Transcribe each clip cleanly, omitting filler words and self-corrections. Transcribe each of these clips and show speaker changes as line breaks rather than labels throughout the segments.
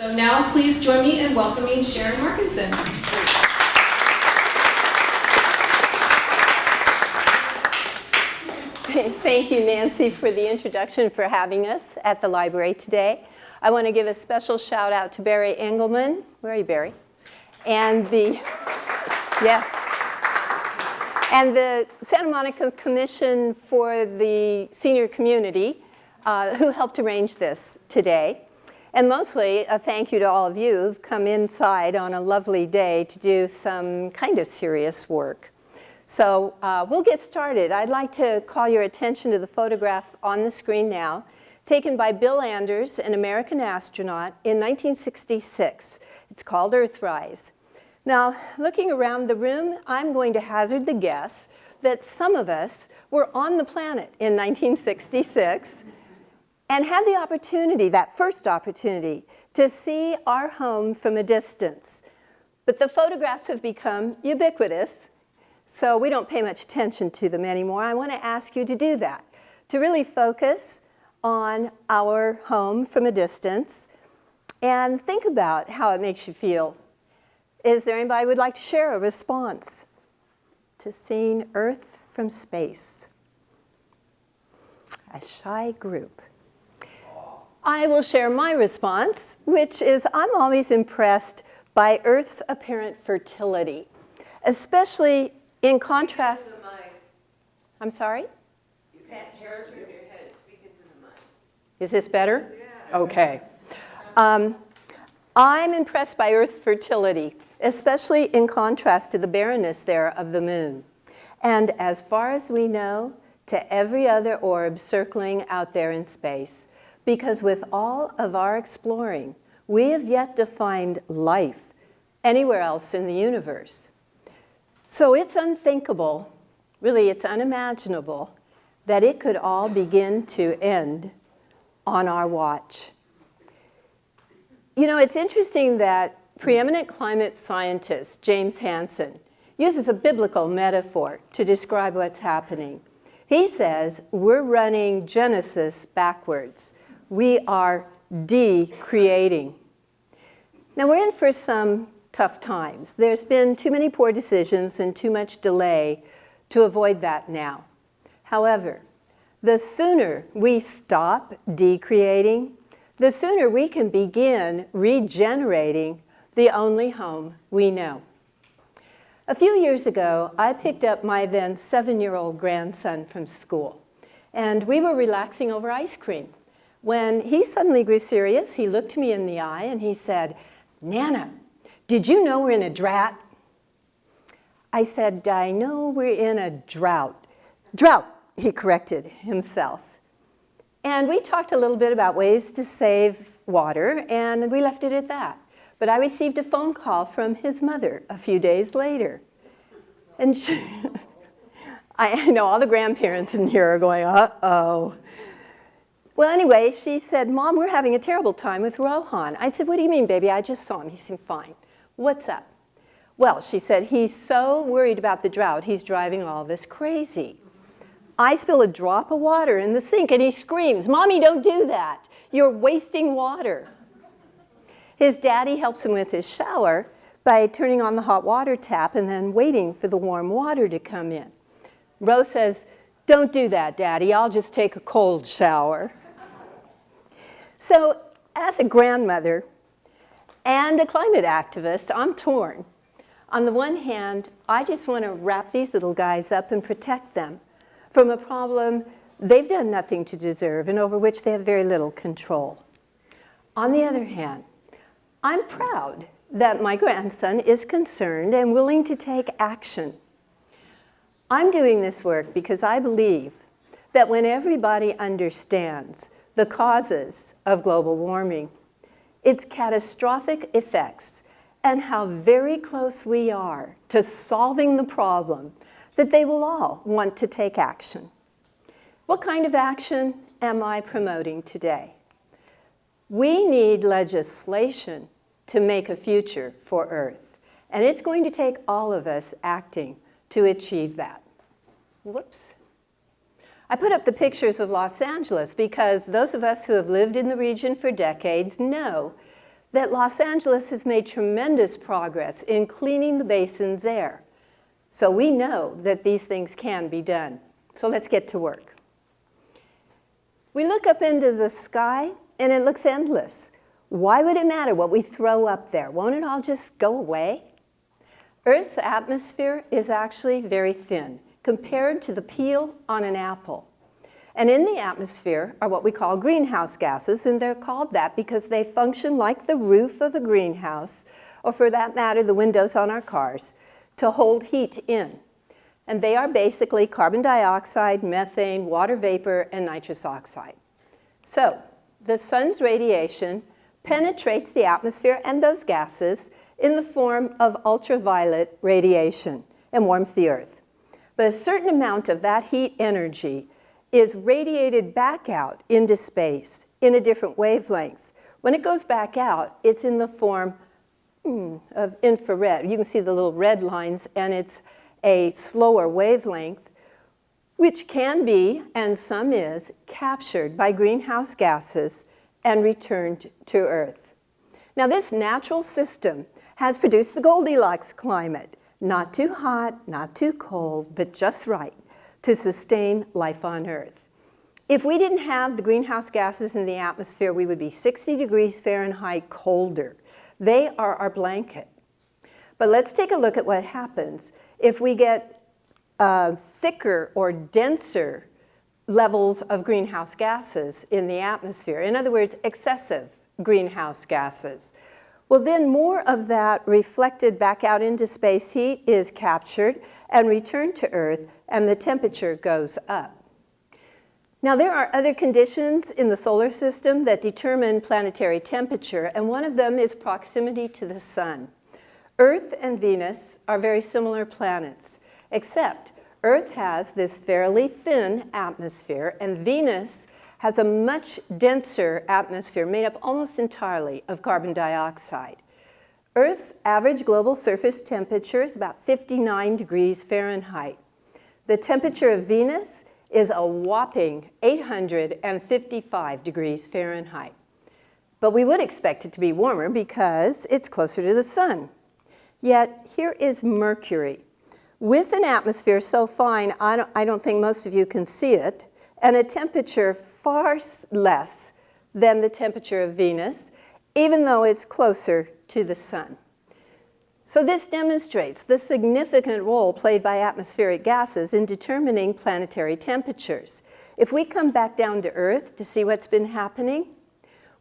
So now please join me in welcoming Sharon Markinson.
Thank you, Nancy, for the introduction, for having us at the library today. I want to give a special shout out to Barry Engelman. Where are you, Barry? And the Santa Monica Commission for the Senior Community, who helped arrange this today. And mostly a thank you to all of you who've come inside on a lovely day to do some kind of serious work. So we'll get started. I'd like to call your attention to the photograph on the screen now, taken by Bill Anders, an American astronaut, in 1966. It's called Earthrise. Now, looking around the room, I'm going to hazard the guess that some of us were on the planet in 1966 and had the opportunity, that first opportunity, to see our home from a distance. But the photographs have become ubiquitous, so we don't pay much attention to them anymore. I want to ask you to do that, to really focus on our home from a distance and think about how it makes you feel. Is there anybody who would like to share a response to seeing Earth from space? A shy group. I will share my response, which is I'm always impressed by Earth's apparent fertility, especially in contrast. I'm sorry?
You can't hear it through your head. Speak into the mic.
Is this better?
Yeah.
Okay. I'm impressed by Earth's fertility, especially in contrast to the barrenness there of the moon. And as far as we know, to every other orb circling out there in space. Because with all of our exploring, we have yet to find life anywhere else in the universe. So it's unthinkable, really it's unimaginable, that it could all begin to end on our watch. You know, it's interesting that preeminent climate scientist James Hansen uses a biblical metaphor to describe what's happening. He says we're running Genesis backwards. We are de-creating. Now we're in for some tough times. There's been too many poor decisions and too much delay to avoid that now. However, the sooner we stop de-creating, the sooner we can begin regenerating the only home we know. A few years ago, I picked up my then 7-year-old grandson from school, and we were relaxing over ice cream. When he suddenly grew serious, he looked me in the eye and he said, "Nana, did you know we're in a drought?" I said, "I know we're in a drought." "Drought," he corrected himself. And we talked a little bit about ways to save water, and we left it at that. But I received a phone call from his mother a few days later. And I know all the grandparents in here are going, uh-oh. Well, anyway, she said, "Mom, we're having a terrible time with Rohan." I said, "What do you mean, baby? I just saw him. He seemed fine." "What's up?" "Well," she said, "he's so worried about the drought, he's driving all of us crazy. I spill a drop of water in the sink and he screams, 'Mommy, don't do that. You're wasting water.'" His daddy helps him with his shower by turning on the hot water tap and then waiting for the warm water to come in. Ro says, "Don't do that, Daddy. I'll just take a cold shower." So as a grandmother and a climate activist, I'm torn. On the one hand, I just want to wrap these little guys up and protect them from a problem they've done nothing to deserve and over which they have very little control. On the other hand, I'm proud that my grandson is concerned and willing to take action. I'm doing this work because I believe that when everybody understands the causes of global warming, its catastrophic effects, and how very close we are to solving the problem, that they will all want to take action. What kind of action am I promoting today? We need legislation to make a future for Earth, and it's going to take all of us acting to achieve that. Whoops. I put up the pictures of Los Angeles because those of us who have lived in the region for decades know that Los Angeles has made tremendous progress in cleaning the basin's air. So we know that these things can be done. So let's get to work. We look up into the sky, and it looks endless. Why would it matter what we throw up there? Won't it all just go away? Earth's atmosphere is actually very thin compared to the peel on an apple. And in the atmosphere are what we call greenhouse gases, and they're called that because they function like the roof of a greenhouse, or for that matter, the windows on our cars, to hold heat in. And they are basically carbon dioxide, methane, water vapor, and nitrous oxide. So the sun's radiation penetrates the atmosphere and those gases in the form of ultraviolet radiation and warms the Earth. But a certain amount of that heat energy is radiated back out into space in a different wavelength. When it goes back out, it's in the form of infrared. You can see the little red lines, and it's a slower wavelength, which can be, and some is, captured by greenhouse gases and returned to Earth. Now, this natural system has produced the Goldilocks climate, not too hot, not too cold, but just right to sustain life on Earth. If we didn't have the greenhouse gases in the atmosphere, we would be 60 degrees Fahrenheit colder. They are our blanket. But let's take a look at what happens if we get thicker or denser levels of greenhouse gases in the atmosphere. In other words, excessive greenhouse gases. Well, then more of that reflected back out into space heat is captured and returned to Earth, and the temperature goes up. Now, there are other conditions in the solar system that determine planetary temperature, and one of them is proximity to the sun. Earth and Venus are very similar planets, except Earth has this fairly thin atmosphere, and Venus has a much denser atmosphere made up almost entirely of carbon dioxide. Earth's average global surface temperature is about 59 degrees Fahrenheit. The temperature of Venus is a whopping 855 degrees Fahrenheit. But we would expect it to be warmer because it's closer to the sun. Yet here is Mercury, with an atmosphere so fine I don't think most of you can see it, and a temperature far less than the temperature of Venus, even though it's closer to the sun. So this demonstrates the significant role played by atmospheric gases in determining planetary temperatures. If we come back down to Earth to see what's been happening,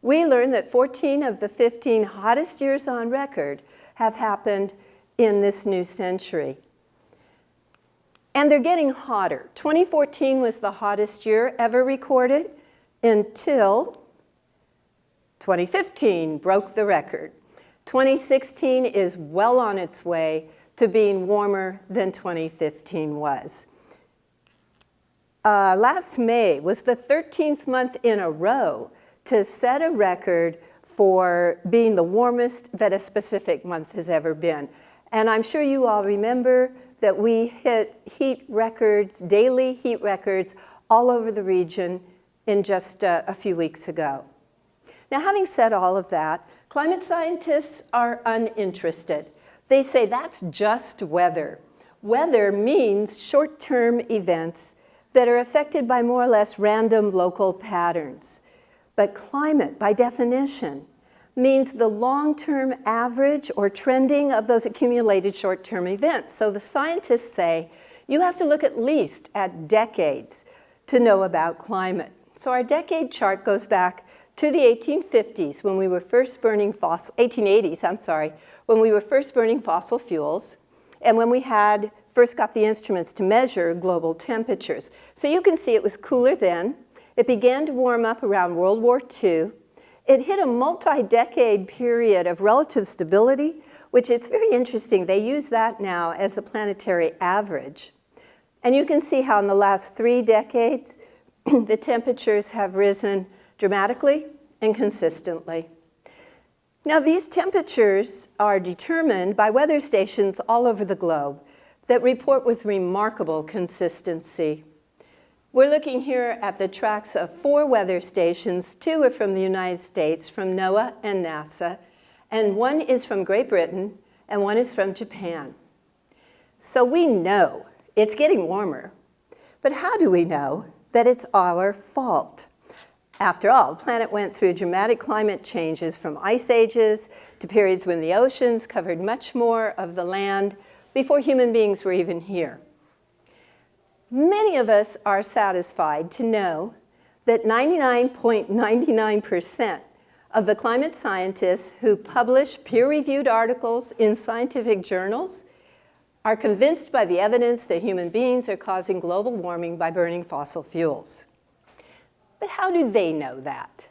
we learn that 14 of the 15 hottest years on record have happened in this new century. And they're getting hotter. 2014 was the hottest year ever recorded until 2015 broke the record. 2016 is well on its way to being warmer than 2015 was. Last May was the 13th month in a row to set a record for being the warmest that a specific month has ever been. And I'm sure you all remember that we hit heat records, daily heat records, all over the region in just a few weeks ago. Now, having said all of that, climate scientists are uninterested. They say that's just weather. Weather means short-term events that are affected by more or less random local patterns. But climate, by definition, means the long-term average or trending of those accumulated short-term events. So the scientists say you have to look at least at decades to know about climate. So our decade chart goes back to the 1850s when we were first burning 1880s, I'm sorry, when we were first burning fossil fuels and when we had first got the instruments to measure global temperatures. So you can see it was cooler then. It began to warm up around World War II. It hit a multi-decade period of relative stability, which is very interesting. They use that now as the planetary average. And you can see how in the last 3 decades, the temperatures have risen dramatically and consistently. Now, these temperatures are determined by weather stations all over the globe that report with remarkable consistency. We're looking here at the tracks of 4 weather stations. 2 are from the United States, from NOAA and NASA, and one is from Great Britain, and one is from Japan. So we know it's getting warmer. But how do we know that it's our fault? After all, the planet went through dramatic climate changes from ice ages to periods when the oceans covered much more of the land before human beings were even here. Many of us are satisfied to know that 99.99% of the climate scientists who publish peer-reviewed articles in scientific journals are convinced by the evidence that human beings are causing global warming by burning fossil fuels. But how do they know that?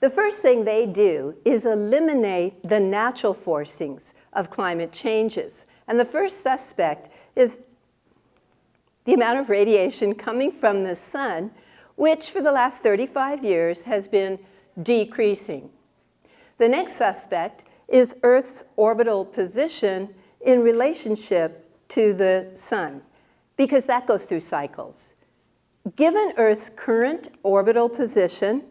The first thing they do is eliminate the natural forcings of climate changes. And the first suspect is the amount of radiation coming from the sun, which for the last 35 years has been decreasing. The next suspect is Earth's orbital position in relationship to the sun, because that goes through cycles. Given Earth's current orbital position,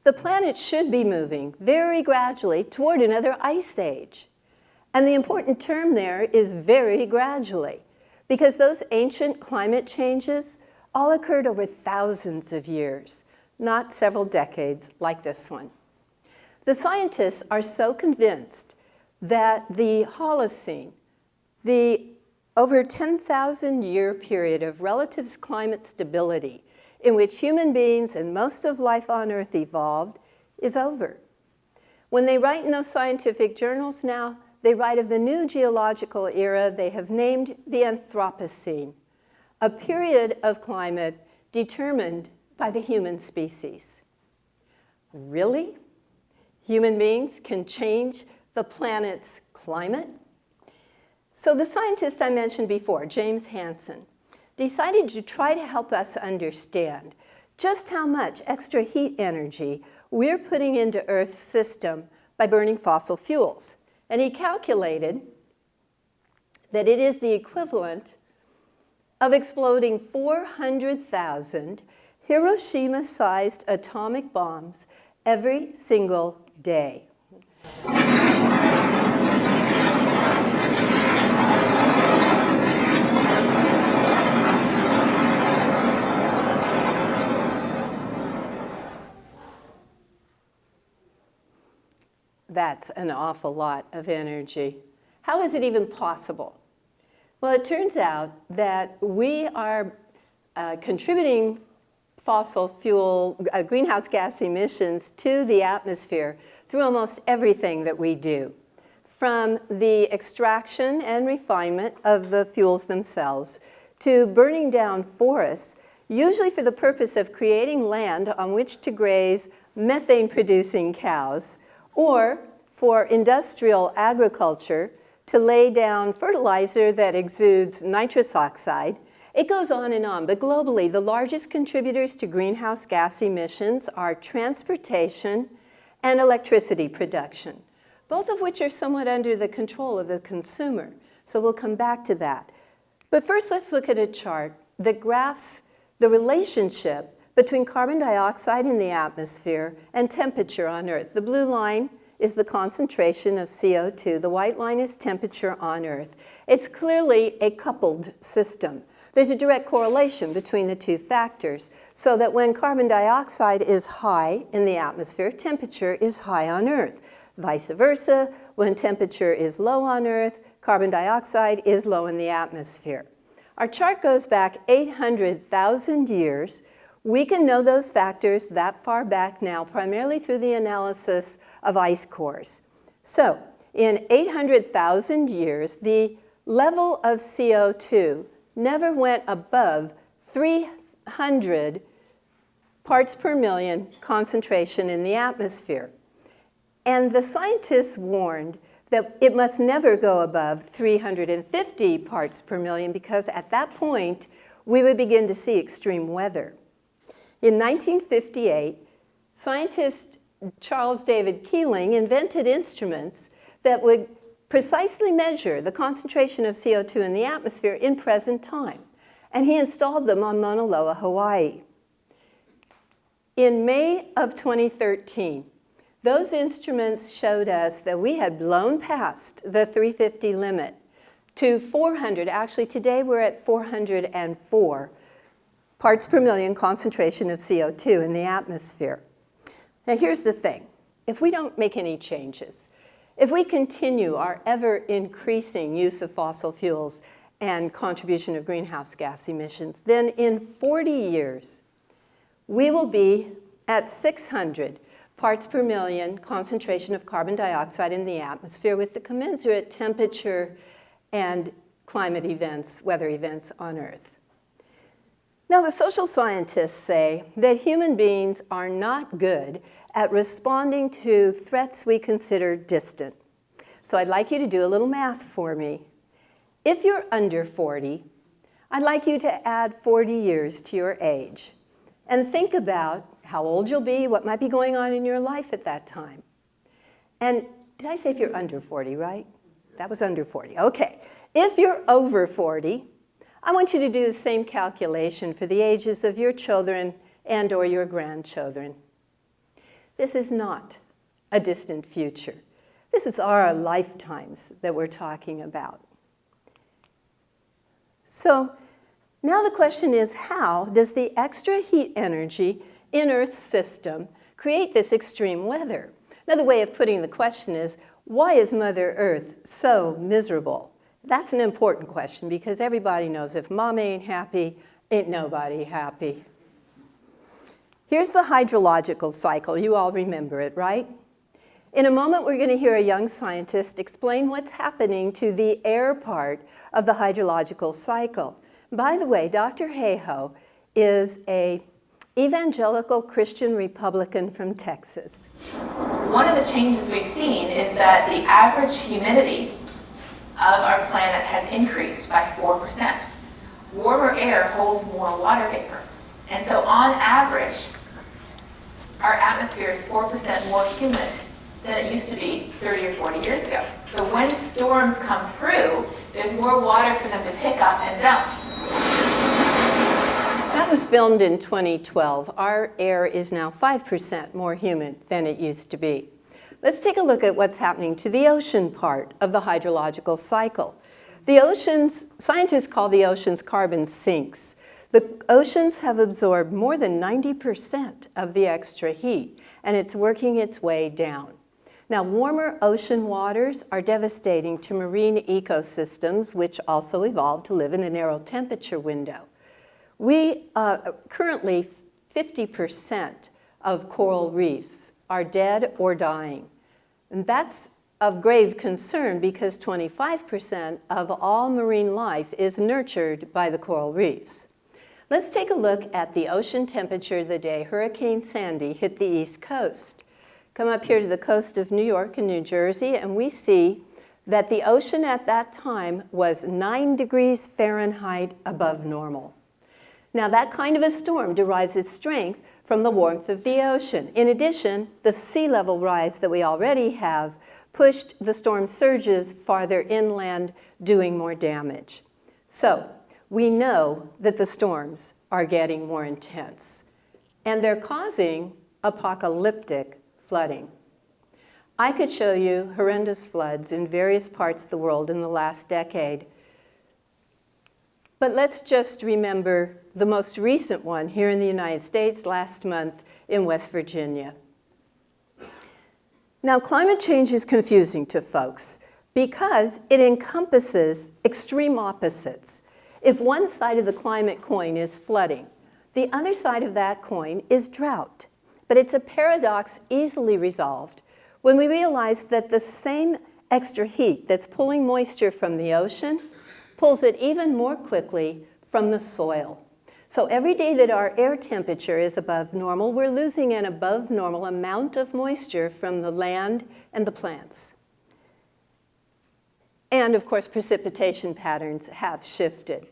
the planet should be moving very gradually toward another ice age. And the important term there is very gradually, because those ancient climate changes all occurred over thousands of years, not several decades like this one. The scientists are so convinced that the Holocene, the over 10,000 year period of relative climate stability in which human beings and most of life on Earth evolved, is over. When they write in those scientific journals now, they write of the new geological era they have named the Anthropocene, a period of climate determined by the human species. Really? Human beings can change the planet's climate? So the scientist I mentioned before, James Hansen, decided to try to help us understand just how much extra heat energy we're putting into Earth's system by burning fossil fuels. And he calculated that it is the equivalent of exploding 400,000 Hiroshima-sized atomic bombs every single day. That's an awful lot of energy. How is it even possible? Well, it turns out that we are contributing fossil fuel greenhouse gas emissions to the atmosphere through almost everything that we do, from the extraction and refinement of the fuels themselves to burning down forests, usually for the purpose of creating land on which to graze methane-producing cows, or for industrial agriculture to lay down fertilizer that exudes nitrous oxide. It goes on, but globally, the largest contributors to greenhouse gas emissions are transportation and electricity production, both of which are somewhat under the control of the consumer. So we'll come back to that. But first, let's look at a chart that graphs the relationship between carbon dioxide in the atmosphere and temperature on Earth. The blue line is the concentration of CO2. The white line is temperature on Earth. It's clearly a coupled system. There's a direct correlation between the two factors, so that when carbon dioxide is high in the atmosphere, temperature is high on Earth. Vice versa, when temperature is low on Earth, carbon dioxide is low in the atmosphere. Our chart goes back 800,000 years. We can know those factors that far back now, primarily through the analysis of ice cores. So, in 800,000 years, the level of CO2 never went above 300 parts per million concentration in the atmosphere. And the scientists warned that it must never go above 350 parts per million, because at that point, we would begin to see extreme weather. In 1958, scientist Charles David Keeling invented instruments that would precisely measure the concentration of CO2 in the atmosphere in present time. And he installed them on Mauna Loa, Hawaii. In May of 2013, Those instruments showed us that we had blown past the 350 limit to 400. Actually, today we're at 404 parts per million concentration of CO2 in the atmosphere. Now here's the thing. If we don't make any changes, if we continue our ever-increasing use of fossil fuels and contribution of greenhouse gas emissions, then in 40 years, we will be at 600 parts per million concentration of carbon dioxide in the atmosphere with the commensurate temperature and climate events, weather events on Earth. Now, the social scientists say that human beings are not good at responding to threats we consider distant. So I'd like you to do a little math for me. If you're under 40, I'd like you to add 40 years to your age and think about how old you'll be, what might be going on in your life at that time. And did I say if you're under 40, right? That was under 40. Okay. If you're over 40, I want you to do the same calculation for the ages of your children and or your grandchildren. This is not a distant future. This is our lifetimes that we're talking about. So now the question is, how does the extra heat energy in Earth's system create this extreme weather? Another way of putting the question is, why is Mother Earth so miserable? That's an important question because everybody knows if mom ain't happy, ain't nobody happy. Here's the hydrological cycle. You all remember it, right? In a moment, we're going to hear a young scientist explain what's happening to the air part of the hydrological cycle. By the way, Dr. Hayhoe is an evangelical Christian Republican from Texas.
One of the changes we've seen is that the average humidity of our planet has increased by 4%. Warmer air holds more water vapor. And so on average, our atmosphere is 4% more humid than it used to be 30 or 40 years ago. So when storms come through, there's more water for them to pick up and dump.
That was filmed in 2012. Our air is now 5% more humid than it used to be. Let's take a look at what's happening to the ocean part of the hydrological cycle. The oceans, scientists call the oceans carbon sinks. The oceans have absorbed more than 90% of the extra heat, and it's working its way down. Now, warmer ocean waters are devastating to marine ecosystems, which also evolved to live in a narrow temperature window. Currently, 50% of coral reefs are dead or dying. And that's of grave concern because 25% of all marine life is nurtured by the coral reefs. Let's take a look at the ocean temperature the day Hurricane Sandy hit the East Coast. Come up here to the coast of New York and New Jersey, and we see that the ocean at that time was 9 degrees Fahrenheit above normal. Now, that kind of a storm derives its strength from the warmth of the ocean. In addition, the sea level rise that we already have pushed the storm surges farther inland, doing more damage. So, we know that the storms are getting more intense, and they're causing apocalyptic flooding. I could show you horrendous floods in various parts of the world in the last decade. But let's just remember the most recent one here in the United States last month in West Virginia. Now, climate change is confusing to folks because it encompasses extreme opposites. If one side of the climate coin is flooding, the other side of that coin is drought. But it's a paradox easily resolved when we realize that the same extra heat that's pulling moisture from the ocean pulls it even more quickly from the soil. So every day that our air temperature is above normal, we're losing an above normal amount of moisture from the land and the plants. And of course, precipitation patterns have shifted.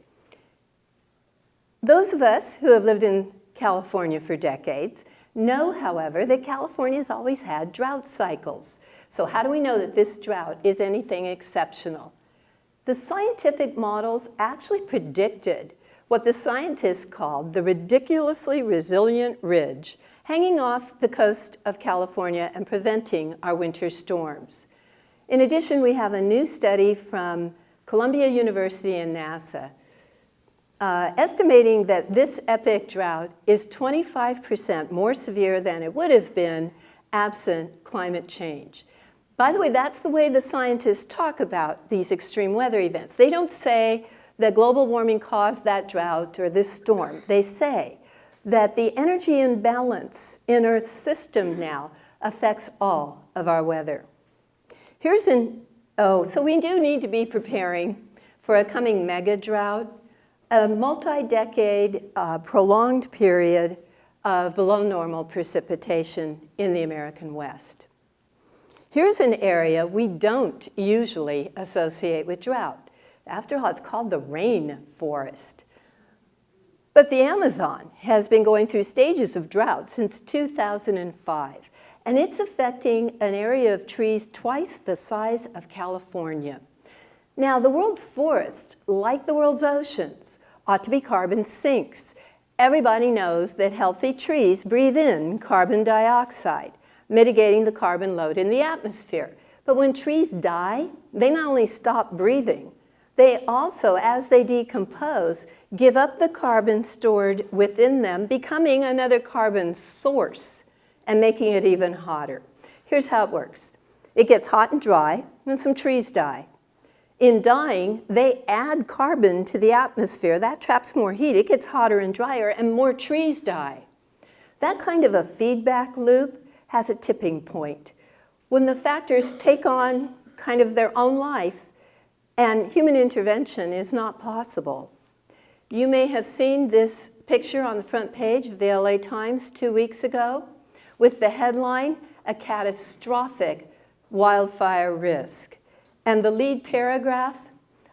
Those of us who have lived in California for decades know, however, that California's always had drought cycles. So how do we know that this drought is anything exceptional? The scientific models actually predicted what the scientists called the ridiculously resilient ridge hanging off the coast of California and preventing our winter storms. In addition, we have a new study from Columbia University and NASA estimating that this epic drought is 25% more severe than it would have been absent climate change. By the way, that's the way the scientists talk about these extreme weather events. They don't say that global warming caused that drought or this storm. They say that the energy imbalance in Earth's system now affects all of our weather. So we do need to be preparing for a coming mega drought, a multi-decade, prolonged period of below normal precipitation in the American West. Here's an area we don't usually associate with drought. After all, it's called the rainforest. But the Amazon has been going through stages of drought since 2005, and it's affecting an area of trees twice the size of California. Now, the world's forests, like the world's oceans, ought to be carbon sinks. Everybody knows that healthy trees breathe in carbon dioxide, mitigating the carbon load in the atmosphere. But when trees die, they not only stop breathing, they also, as they decompose, give up the carbon stored within them, becoming another carbon source and making it even hotter. Here's how it works. It gets hot and dry, and some trees die. In dying, they add carbon to the atmosphere. That traps more heat. It gets hotter and drier, and more trees die. That kind of a feedback loop has a tipping point. When the factors take on kind of their own life, and human intervention is not possible. You may have seen this picture on the front page of the LA Times 2 weeks ago with the headline, "A Catastrophic Wildfire Risk." And the lead paragraph,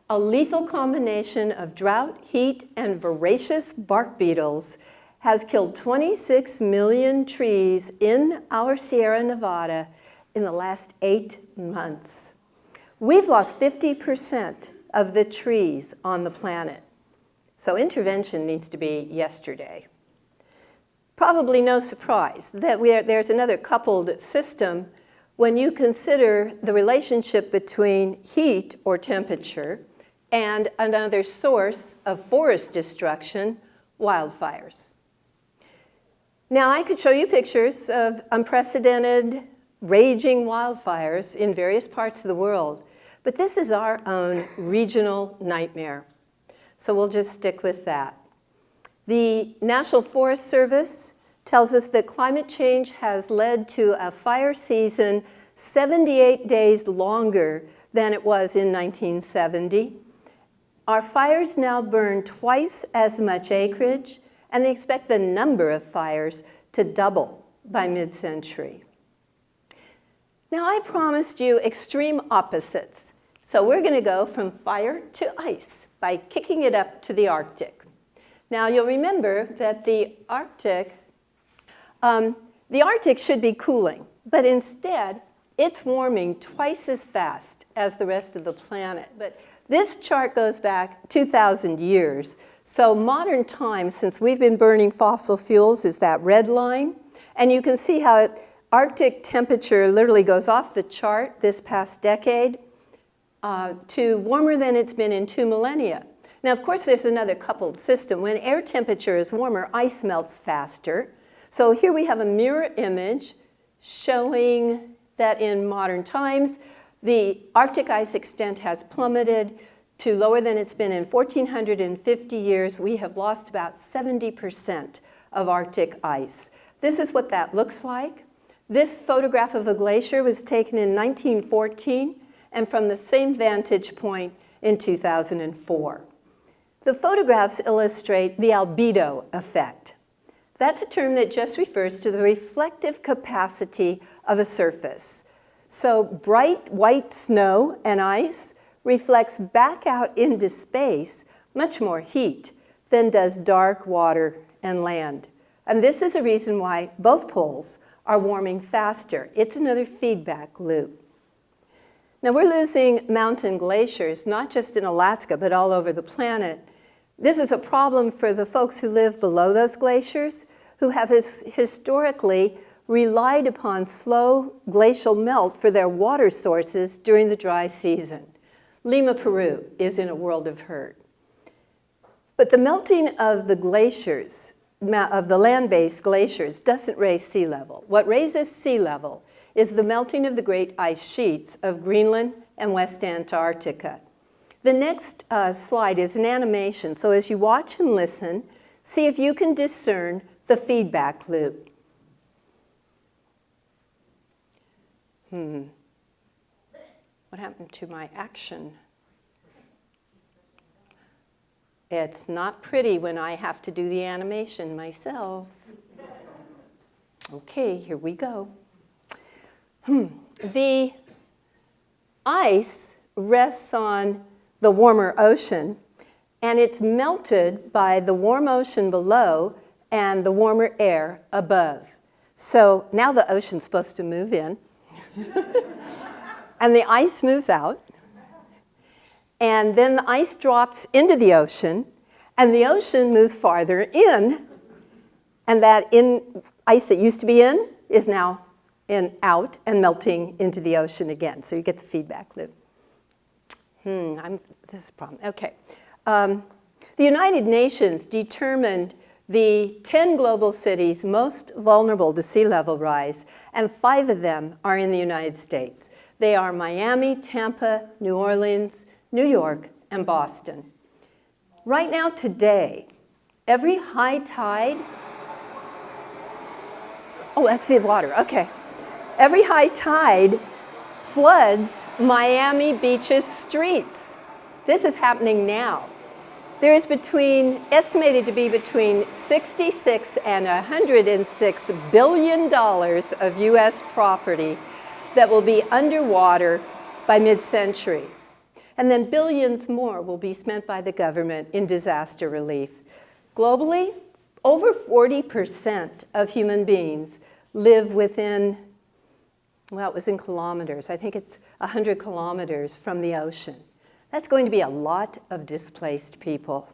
"A lethal combination of drought, heat, and voracious bark beetles has killed 26 million trees in our Sierra Nevada in the last 8 months. We've lost 50% of the trees on the planet. So intervention needs to be yesterday." Probably no surprise that there's another coupled system when you consider the relationship between heat or temperature and another source of forest destruction, wildfires. Now, I could show you pictures of unprecedented, raging wildfires in various parts of the world, but this is our own regional nightmare. So we'll just stick with that. The National Forest Service tells us that climate change has led to a fire season 78 days longer than it was in 1970. Our fires now burn twice as much acreage, and they expect the number of fires to double by mid-century. Now, I promised you extreme opposites. So we're going to go from fire to ice by kicking it up to the Arctic. Now, you'll remember that the Arctic should be cooling, but instead, it's warming twice as fast as the rest of the planet. But this chart goes back 2,000 years. So modern times, since we've been burning fossil fuels, is that red line. And you can see how Arctic temperature literally goes off the chart this past decade to warmer than it's been in 2 millennia. Now, of course, there's another coupled system. When air temperature is warmer, ice melts faster. So here we have a mirror image showing that in modern times, the Arctic ice extent has plummeted to lower than it's been in 1,450 years. We have lost about 70% of Arctic ice. This is what that looks like. This photograph of a glacier was taken in 1914 and from the same vantage point in 2004. The photographs illustrate the albedo effect. That's a term that just refers to the reflective capacity of a surface. So bright white snow and ice reflects back out into space much more heat than does dark water and land. And this is a reason why both poles are warming faster. It's another feedback loop. Now, we're losing mountain glaciers, not just in Alaska, but all over the planet. This is a problem for the folks who live below those glaciers, who have historically relied upon slow glacial melt for their water sources during the dry season. Lima, Peru is in a world of hurt. But the melting of the glaciers, of the land-based glaciers, doesn't raise sea level. What raises sea level is the melting of the great ice sheets of Greenland and West Antarctica. The next slide is an animation, so as you watch and listen, see if you can discern the feedback loop. What happened to my action? It's not pretty when I have to do the animation myself. Okay, here we go. The ice rests on the warmer ocean, and it's melted by the warm ocean below and the warmer air above. So now the ocean's supposed to move in, and the ice moves out, and then the ice drops into the ocean, and the ocean moves farther in, and that ice that used to be in is now out and melting into the ocean again. So you get the feedback loop. This is a problem. Okay. The United Nations determined the 10 global cities most vulnerable to sea level rise, and 5 of them are in the United States. They are Miami, Tampa, New Orleans, New York, and Boston. Right now, today, every high tide, oh, that's the water, okay. Every high tide floods Miami Beach's streets. This is happening now. There is estimated to be between $66 and $106 billion of US property that will be underwater by mid-century. And then billions more will be spent by the government in disaster relief. Globally, over 40% of human beings live within, well, it was in kilometers. I think it's 100 kilometers from the ocean. That's going to be a lot of displaced people.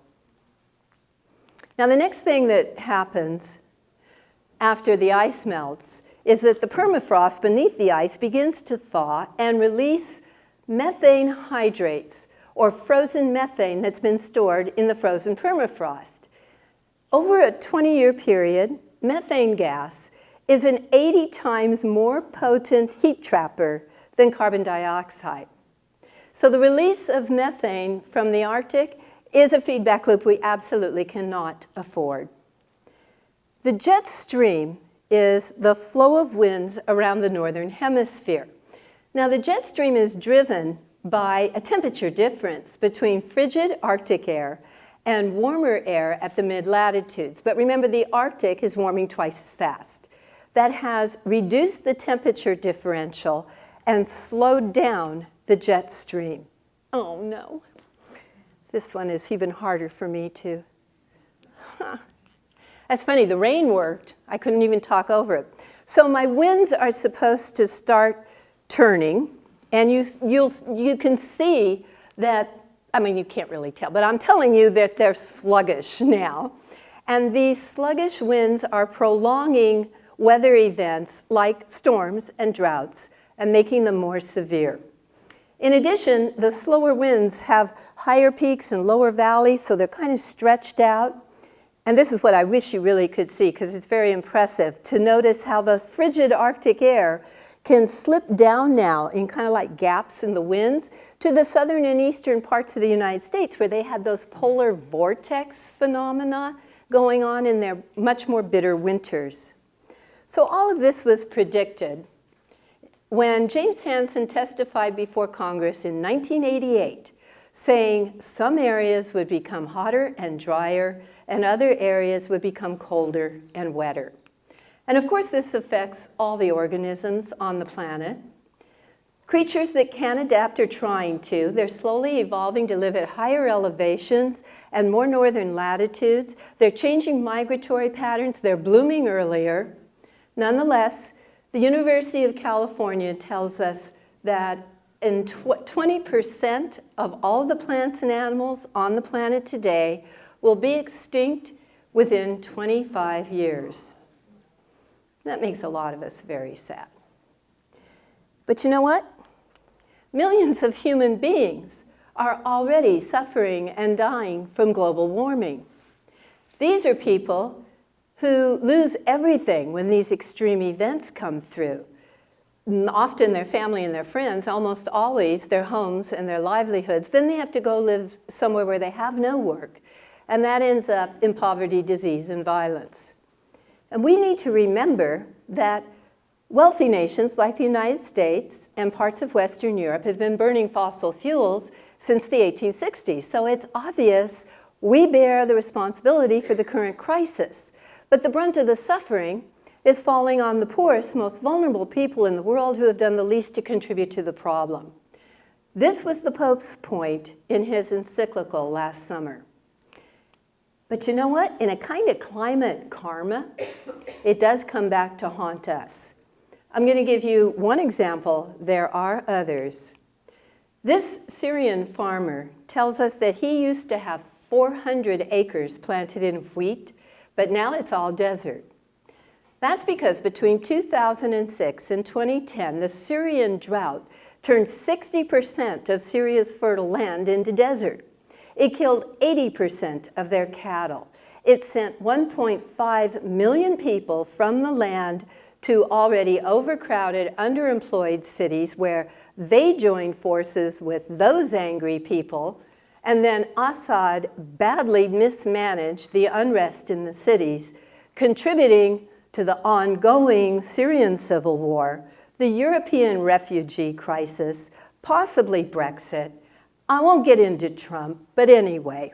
Now, the next thing that happens after the ice melts is that the permafrost beneath the ice begins to thaw and release methane hydrates, or frozen methane that's been stored in the frozen permafrost. Over a 20-year period, methane gas is an 80 times more potent heat trapper than carbon dioxide. So the release of methane from the Arctic is a feedback loop we absolutely cannot afford. The jet stream is the flow of winds around the northern hemisphere. Now, the jet stream is driven by a temperature difference between frigid Arctic air and warmer air at the mid-latitudes. But remember, the Arctic is warming twice as fast. That has reduced the temperature differential and slowed down the jet stream. Oh, no. This one is even harder for me to. That's funny, the rain worked. I couldn't even talk over it. So my winds are supposed to start turning, and you can see that, I mean, you can't really tell, but I'm telling you that they're sluggish now. And these sluggish winds are prolonging weather events like storms and droughts and making them more severe. In addition, the slower winds have higher peaks and lower valleys, so they're kind of stretched out. And this is what I wish you really could see, because it's very impressive to notice how the frigid Arctic air can slip down now in kind of like gaps in the winds to the southern and eastern parts of the United States, where they had those polar vortex phenomena going on in their much more bitter winters. So all of this was predicted when James Hansen testified before Congress in 1988, saying some areas would become hotter and drier and other areas would become colder and wetter. And of course, this affects all the organisms on the planet. Creatures that can adapt are trying to. They're slowly evolving to live at higher elevations and more northern latitudes. They're changing migratory patterns. They're blooming earlier. Nonetheless, the University of California tells us that 20% of all of the plants and animals on the planet today will be extinct within 25 years. That makes a lot of us very sad. But you know what? Millions of human beings are already suffering and dying from global warming. These are people who lose everything when these extreme events come through. Often their family and their friends, almost always their homes and their livelihoods. Then they have to go live somewhere where they have no work. And that ends up in poverty, disease, and violence. And we need to remember that wealthy nations like the United States and parts of Western Europe have been burning fossil fuels since the 1860s. So it's obvious we bear the responsibility for the current crisis. But the brunt of the suffering is falling on the poorest, most vulnerable people in the world who have done the least to contribute to the problem. This was the Pope's point in his encyclical last summer. But you know what? In a kind of climate karma, it does come back to haunt us. I'm going to give you one example. There are others. This Syrian farmer tells us that he used to have 400 acres planted in wheat, but now it's all desert. That's because between 2006 and 2010, the Syrian drought turned 60% of Syria's fertile land into desert. It killed 80% of their cattle. It sent 1.5 million people from the land to already overcrowded, underemployed cities where they joined forces with those angry people, and then Assad badly mismanaged the unrest in the cities, contributing to the ongoing Syrian civil war, the European refugee crisis, possibly Brexit. I won't get into Trump, but anyway.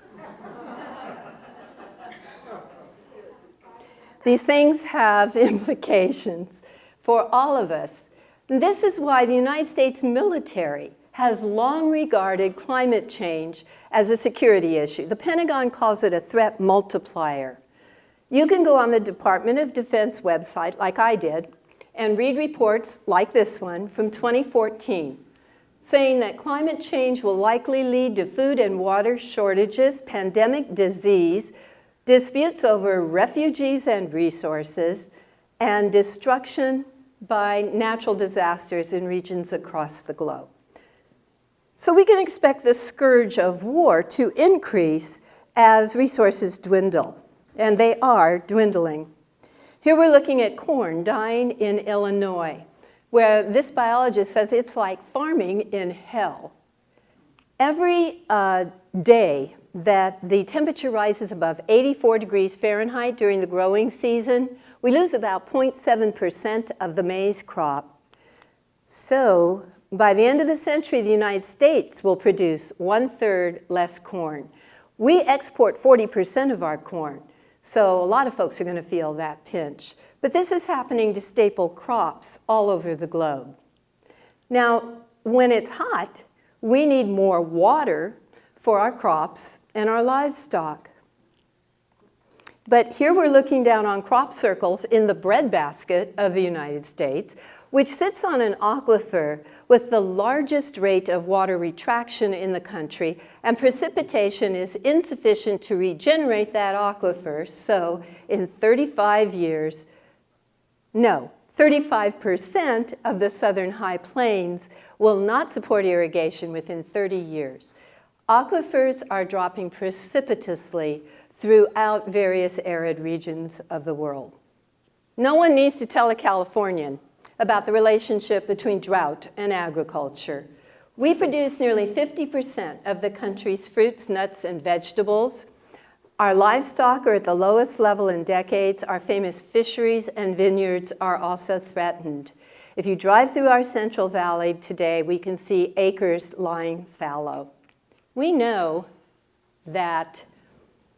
These things have implications for all of us. This is why the United States military has long regarded climate change as a security issue. The Pentagon calls it a threat multiplier. You can go on the Department of Defense website, like I did, and read reports like this one from 2014, saying that climate change will likely lead to food and water shortages, pandemic disease, disputes over refugees and resources, and destruction by natural disasters in regions across the globe. So we can expect the scourge of war to increase as resources dwindle, and they are dwindling. Here we're looking at corn dying in Illinois, where this biologist says it's like farming in hell. Every day that the temperature rises above 84 degrees Fahrenheit during the growing season, we lose about 0.7% of the maize crop. So by the end of the century, the United States will produce 1/3 less corn. We export 40% of our corn, so a lot of folks are going to feel that pinch. But this is happening to staple crops all over the globe. Now, when it's hot, we need more water for our crops and our livestock. But here we're looking down on crop circles in the breadbasket of the United States, which sits on an aquifer with the largest rate of water retraction in the country, and precipitation is insufficient to regenerate that aquifer. So in 35% of the southern high plains will not support irrigation within 30 years. Aquifers are dropping precipitously throughout various arid regions of the world. No one needs to tell a Californian about the relationship between drought and agriculture. We produce nearly 50% of the country's fruits, nuts, and vegetables. Our livestock are at the lowest level in decades. Our famous fisheries and vineyards are also threatened. If you drive through our Central Valley today, we can see acres lying fallow. We know that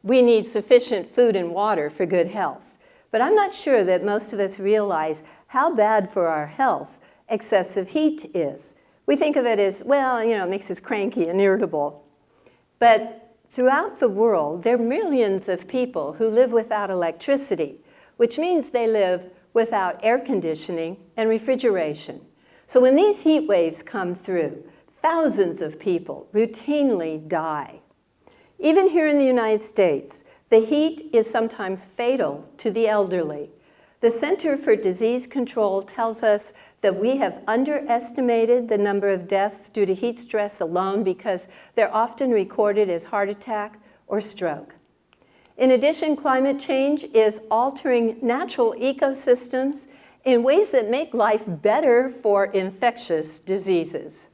we need sufficient food and water for good health. But I'm not sure that most of us realize how bad for our health excessive heat is. We think of it as, well, it makes us cranky and irritable. But throughout the world, there are millions of people who live without electricity, which means they live without air conditioning and refrigeration. So when these heat waves come through, thousands of people routinely die. Even here in the United States, the heat is sometimes fatal to the elderly. The Center for Disease Control tells us that we have underestimated the number of deaths due to heat stress alone because they're often recorded as heart attack or stroke. In addition, climate change is altering natural ecosystems in ways that make life better for infectious diseases.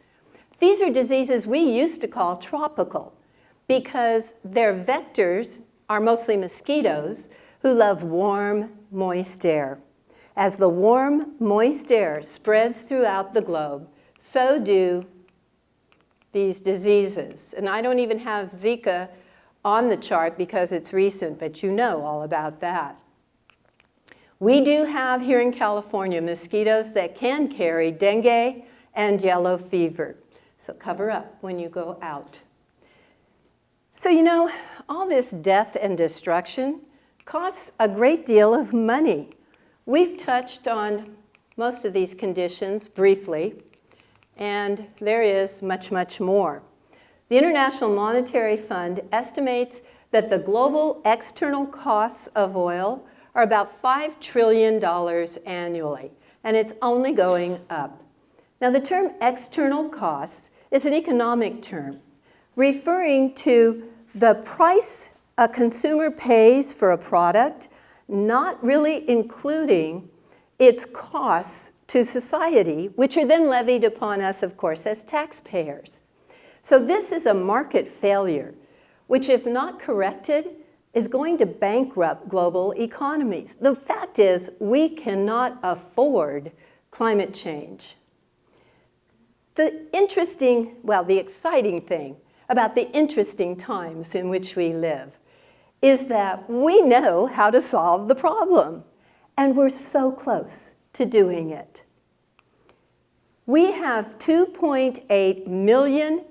These are diseases we used to call tropical because their vectors are mostly mosquitoes who love warm, moist air. As the warm, moist air spreads throughout the globe, so do these diseases. And I don't even have Zika on the chart because it's recent, but you know all about that. We do have here in California mosquitoes that can carry dengue and yellow fever. So cover up when you go out. So you know, all this death and destruction costs a great deal of money. We've touched on most of these conditions briefly, and there is much, much more. The International Monetary Fund estimates that the global external costs of oil are about $5 trillion annually, and it's only going up. Now, the term external costs is an economic term referring to the price a consumer pays for a product, not really including its costs to society, which are then levied upon us, of course, as taxpayers. So this is a market failure, which, if not corrected, is going to bankrupt global economies. The fact is, we cannot afford climate change. The exciting thing about the interesting times in which we live is that we know how to solve the problem, and we're so close to doing it. We have 2.8 million,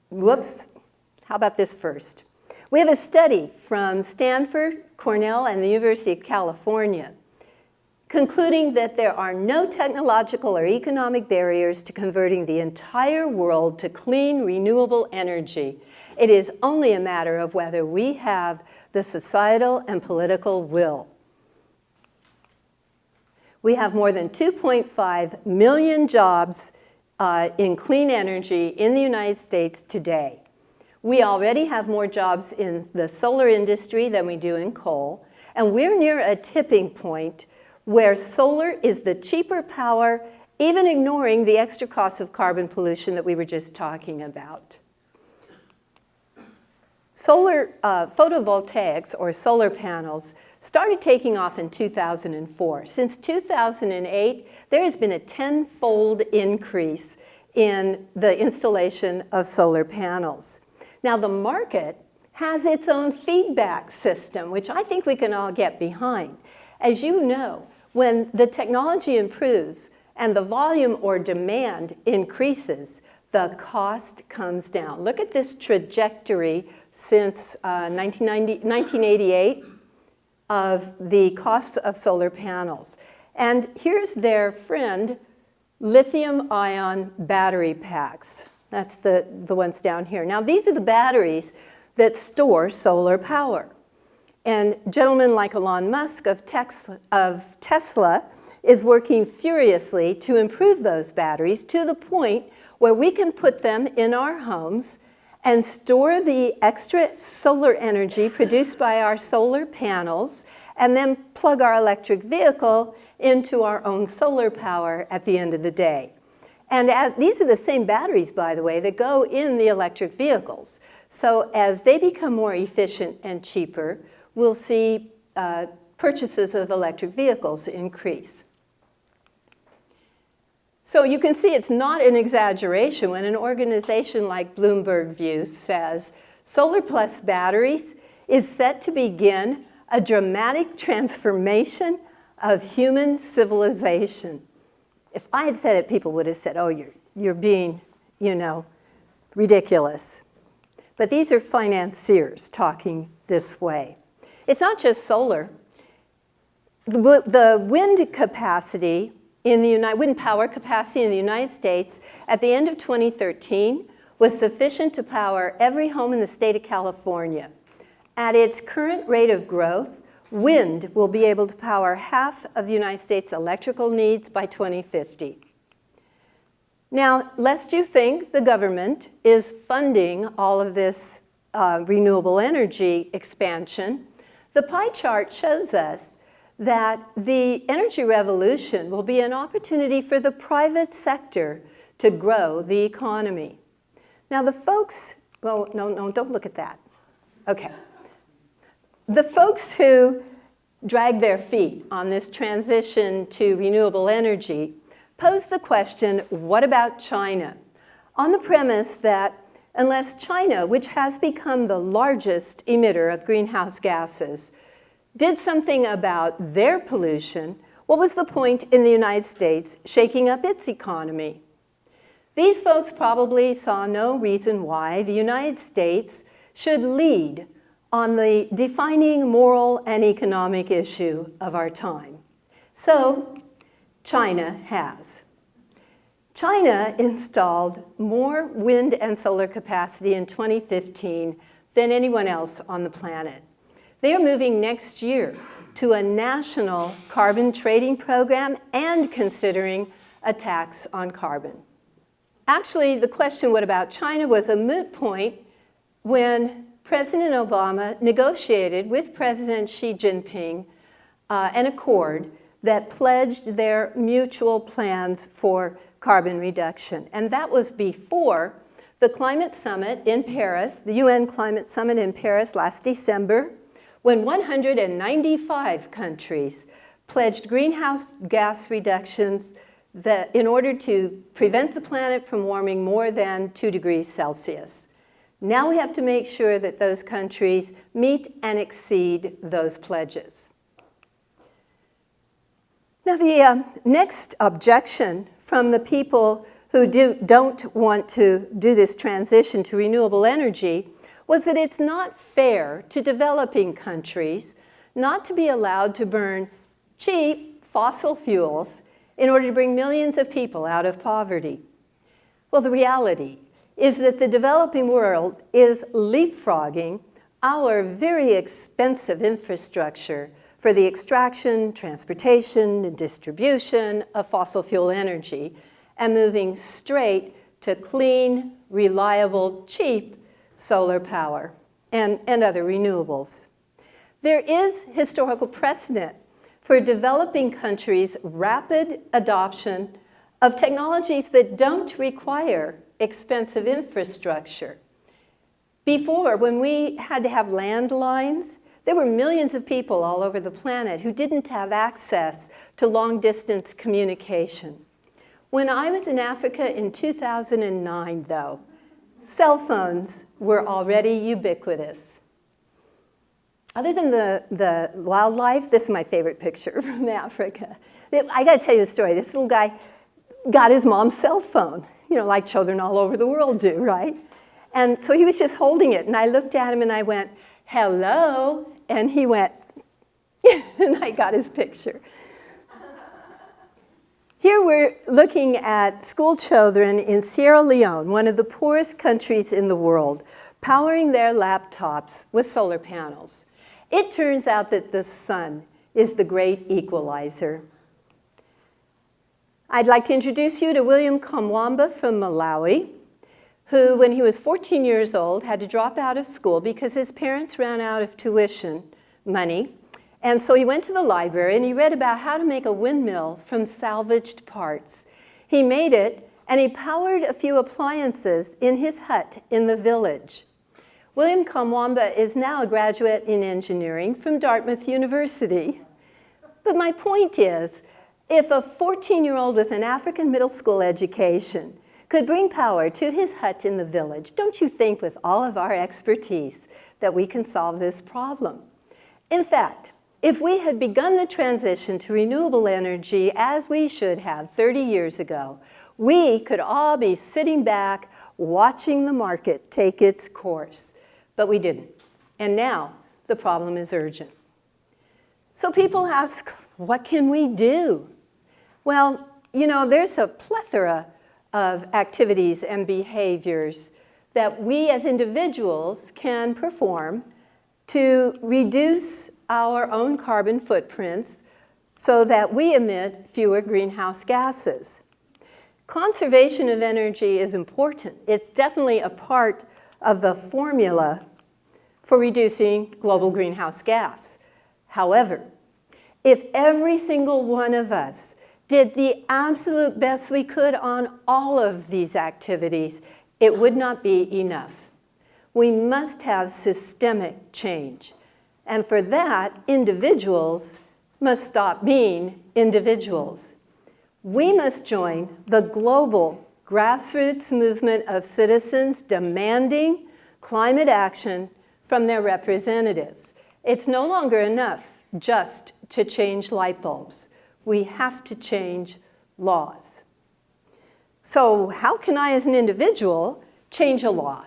how about this first? We have a study from Stanford, Cornell, and the University of California concluding that there are no technological or economic barriers to converting the entire world to clean, renewable energy. It is only a matter of whether we have the societal and political will. We have more than 2.5 million jobs in clean energy in the United States today. We already have more jobs in the solar industry than we do in coal, and we're near a tipping point where solar is the cheaper power, even ignoring the extra costs of carbon pollution that we were just talking about. Solar photovoltaics, or solar panels, started taking off in 2004. Since 2008, there has been a 10-fold increase in the installation of solar panels. Now, the market has its own feedback system, which I think we can all get behind. As you know, when the technology improves and the volume or demand increases, the cost comes down. Look at this trajectory since 1988 of the costs of solar panels. And here's their friend, lithium-ion battery packs. That's the ones down here. Now, these are the batteries that store solar power. And gentlemen like Elon Musk of Tesla is working furiously to improve those batteries to the point where we can put them in our homes and store the extra solar energy produced by our solar panels and then plug our electric vehicle into our own solar power at the end of the day. And these are the same batteries, by the way, that go in the electric vehicles. So as they become more efficient and cheaper, we'll see purchases of electric vehicles increase. So you can see it's not an exaggeration when an organization like Bloomberg View says solar plus batteries is set to begin a dramatic transformation of human civilization. If I had said it, people would have said, oh, you're being, ridiculous. But these are financiers talking this way. It's not just solar. The wind capacity wind power capacity in the United States at the end of 2013 was sufficient to power every home in the state of California. At its current rate of growth, wind will be able to power half of the United States' electrical needs by 2050. Now, lest you think the government is funding all of this renewable energy expansion, the pie chart shows us that the energy revolution will be an opportunity for the private sector to grow the economy. Now, the folks, well, no, don't look at that. Okay. The folks who drag their feet on this transition to renewable energy pose the question, what about China? On the premise that unless China, which has become the largest emitter of greenhouse gases, did something about their pollution, what was the point in the United States shaking up its economy? These folks probably saw no reason why the United States should lead on the defining moral and economic issue of our time. So China has. China installed more wind and solar capacity in 2015 than anyone else on the planet. They are moving next year to a national carbon trading program and considering a tax on carbon. Actually, the question, what about China, was a moot point when President Obama negotiated with President Xi Jinping an accord that pledged their mutual plans for carbon reduction. And that was before the climate summit in Paris, the UN climate summit in Paris last December, when 195 countries pledged greenhouse gas reductions that in order to prevent the planet from warming more than 2 degrees Celsius. Now we have to make sure that those countries meet and exceed those pledges. Now the next objection from the people who don't want to do this transition to renewable energy was that it's not fair to developing countries not to be allowed to burn cheap fossil fuels in order to bring millions of people out of poverty. Well, the reality is that the developing world is leapfrogging our very expensive infrastructure for the extraction, transportation, and distribution of fossil fuel energy and moving straight to clean, reliable, cheap solar power and other renewables. There is historical precedent for developing countries' rapid adoption of technologies that don't require expensive infrastructure. Before, when we had to have landlines, there were millions of people all over the planet who didn't have access to long-distance communication. When I was in Africa in 2009, though, cell phones were already ubiquitous. Other than the wildlife, this is my favorite picture from Africa. I got to tell you the story. This little guy got his mom's cell phone, you know, like children all over the world do, right? And so he was just holding it, and I looked at him and I went, hello, and he went, and I got his picture. Here we're looking at school children in Sierra Leone, one of the poorest countries in the world, powering their laptops with solar panels. It turns out that the sun is the great equalizer. I'd like to introduce you to William Kamwamba from Malawi, who, when he was 14 years old, had to drop out of school because his parents ran out of tuition money. And so he went to the library and he read about how to make a windmill from salvaged parts. He made it and he powered a few appliances in his hut in the village. William Kamwamba is now a graduate in engineering from Dartmouth University. But my point is, if a 14-year-old with an African middle school education could bring power to his hut in the village, don't you think with all of our expertise that we can solve this problem? In fact, if we had begun the transition to renewable energy as we should have 30 years ago, we could all be sitting back watching the market take its course. But we didn't. And now the problem is urgent. So people ask, what can we do? Well, you know, there's a plethora of activities and behaviors that we as individuals can perform to reduce our own carbon footprints so that we emit fewer greenhouse gases. Conservation of energy is important. It's definitely a part of the formula for reducing global greenhouse gas. However, if every single one of us did the absolute best we could on all of these activities, it would not be enough. We must have systemic change. And for that, individuals must stop being individuals. We must join the global grassroots movement of citizens demanding climate action from their representatives. It's no longer enough just to change light bulbs. We have to change laws. So how can I, as an individual, change a law?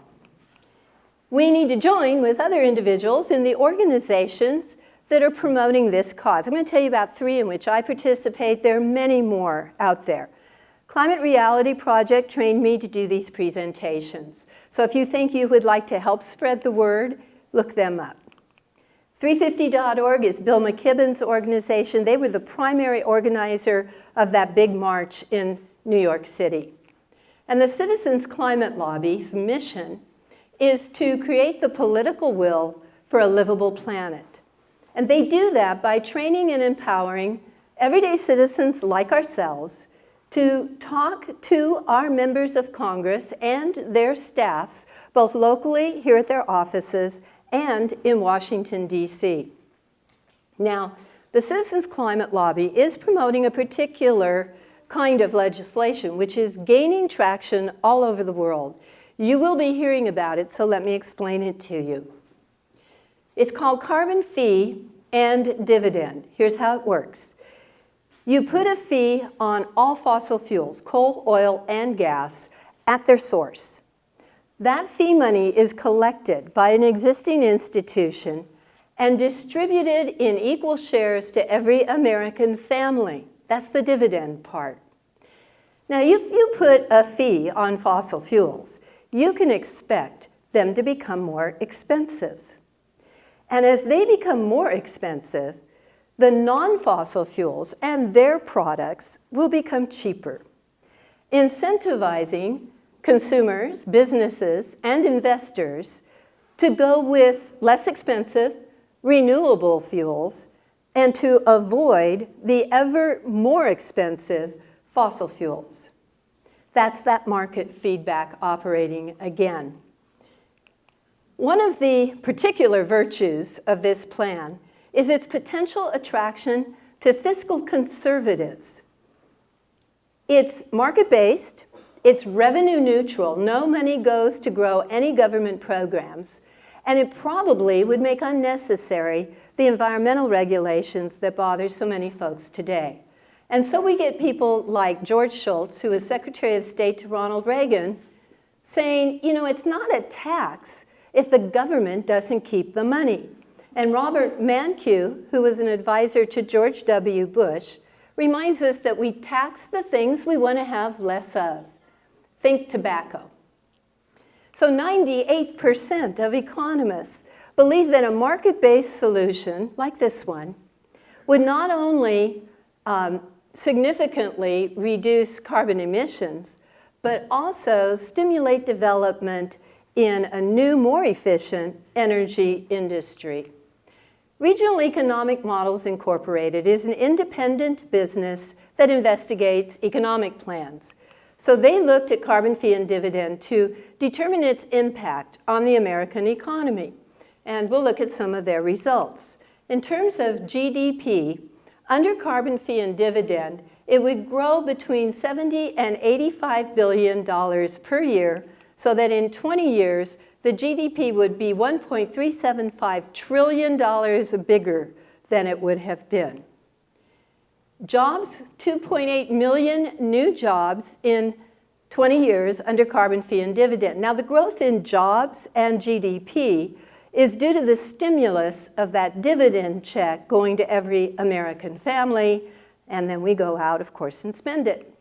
We need to join with other individuals in the organizations that are promoting this cause. I'm going to tell you about 3 in which I participate. There are many more out there. Climate Reality Project trained me to do these presentations. So if you think you would like to help spread the word, look them up. 350.org is Bill McKibben's organization. They were the primary organizer of that big march in New York City. And the Citizens Climate Lobby's mission is to create the political will for a livable planet. And they do that by training and empowering everyday citizens like ourselves to talk to our members of Congress and their staffs, both locally here at their offices and in Washington, D.C. Now, the Citizens Climate Lobby is promoting a particular kind of legislation, which is gaining traction all over the world. You will be hearing about it, so let me explain it to you. It's called Carbon Fee and Dividend. Here's how it works. You put a fee on all fossil fuels, coal, oil, and gas, at their source. That fee money is collected by an existing institution and distributed in equal shares to every American family. That's the dividend part. Now, if you put a fee on fossil fuels, you can expect them to become more expensive. And as they become more expensive, the non-fossil fuels and their products will become cheaper, incentivizing consumers, businesses, and investors to go with less expensive, renewable fuels and to avoid the ever more expensive fossil fuels. That's that market feedback operating again. One of the particular virtues of this plan is its potential attraction to fiscal conservatives. It's market-based, it's revenue neutral, no money goes to grow any government programs, and it probably would make unnecessary the environmental regulations that bother so many folks today. And so we get people like George Shultz, who was Secretary of State to Ronald Reagan, saying, you know, it's not a tax if the government doesn't keep the money. And Robert Mankiw, who was an advisor to George W. Bush, reminds us that we tax the things we want to have less of. Think tobacco. So 98% of economists believe that a market-based solution like this one would not only significantly reduce carbon emissions, but also stimulate development in a new, more efficient energy industry. Regional Economic Models Incorporated is an independent business that investigates economic plans. So they looked at carbon fee and dividend to determine its impact on the American economy. And we'll look at some of their results. In terms of GDP, under carbon fee and dividend, it would grow between $70 and $85 billion per year, so that in 20 years, the GDP would be $1.375 trillion bigger than it would have been. Jobs, 2.8 million new jobs in 20 years under carbon fee and dividend. Now, the growth in jobs and GDP is due to the stimulus of that dividend check going to every American family, and then we go out, of course, and spend it,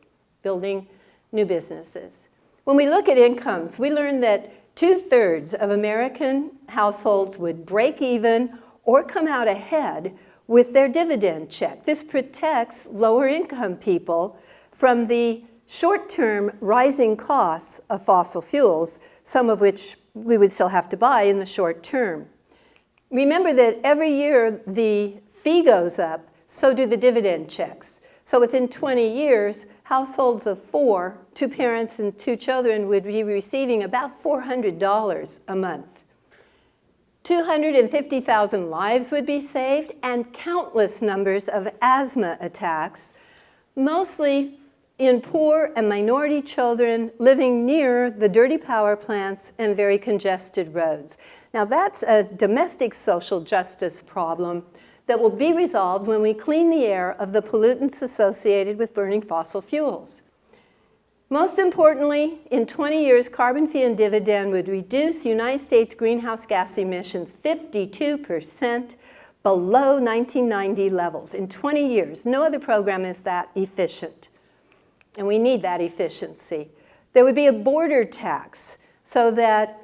building new businesses. When we look at incomes, we learn that 2/3 of American households would break even or come out ahead with their dividend check. This protects lower income people from the short-term rising costs of fossil fuels, some of which we would still have to buy in the short term. Remember that every year the fee goes up, so do the dividend checks. So within 20 years, households of 4, 2 parents and 2 children, would be receiving about $400 a month. 250,000 lives would be saved, and countless numbers of asthma attacks, mostly in poor and minority children living near the dirty power plants and very congested roads. Now that's a domestic social justice problem that will be resolved when we clean the air of the pollutants associated with burning fossil fuels. Most importantly, in 20 years, carbon fee and dividend would reduce United States greenhouse gas emissions 52% below 1990 levels. In 20 years, no other program is that efficient. And we need that efficiency. There would be a border tax so that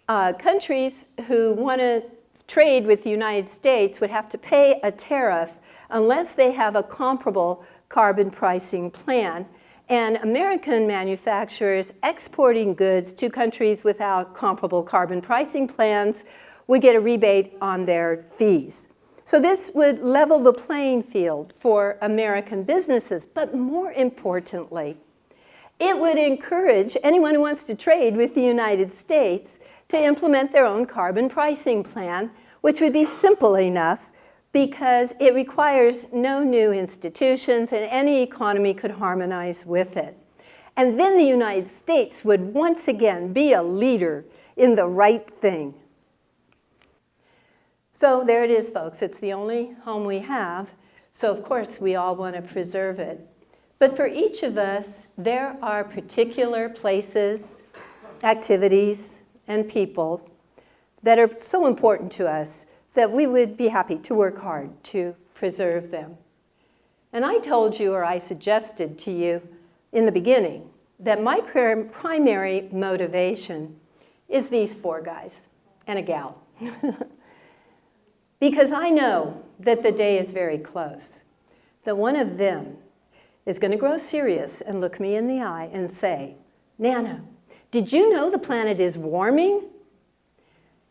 countries who want to trade with the United States would have to pay a tariff unless they have a comparable carbon pricing plan. And American manufacturers exporting goods to countries without comparable carbon pricing plans would get a rebate on their fees. So this would level the playing field for American businesses, but more importantly, it would encourage anyone who wants to trade with the United States to implement their own carbon pricing plan, which would be simple enough because it requires no new institutions and any economy could harmonize with it. And then the United States would once again be a leader in the right thing. So there it is, folks. It's the only home we have, so of course we all want to preserve it. But for each of us, there are particular places, activities, and people that are so important to us that we would be happy to work hard to preserve them. And I told you, or I suggested to you in the beginning, that my primary motivation is these 4 guys and a gal. Because I know that the day is very close, that one of them is going to grow serious and look me in the eye and say, Nana, did you know the planet is warming?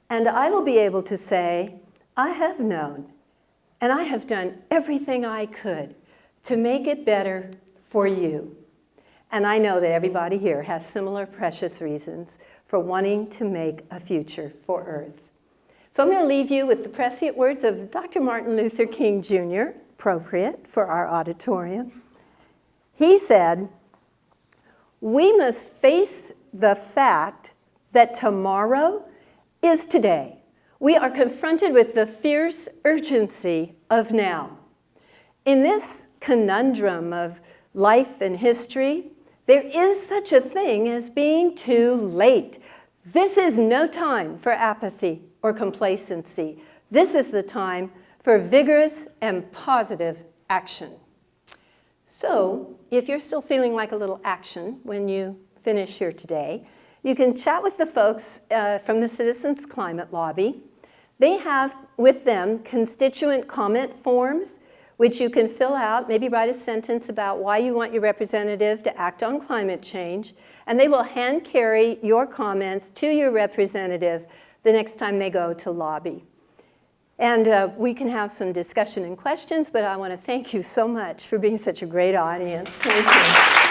And I will be able to say, I have known, and I have done everything I could to make it better for you. And I know that everybody here has similar precious reasons for wanting to make a future for Earth. So I'm going to leave you with the prescient words of Dr. Martin Luther King Jr., appropriate for our auditorium. He said, we must face the fact that tomorrow is today. We are confronted with the fierce urgency of now. In this conundrum of life and history, there is such a thing as being too late. This is no time for apathy or complacency. This is the time for vigorous and positive action. So, if you're still feeling like a little action when you finish here today, you can chat with the folks from the Citizens Climate Lobby. They have with them constituent comment forms, which you can fill out, maybe write a sentence about why you want your representative to act on climate change, and they will hand carry your comments to your representative the next time they go to lobby. And we can have some discussion and questions, but I want to thank you so much for being such a great audience. Thank you.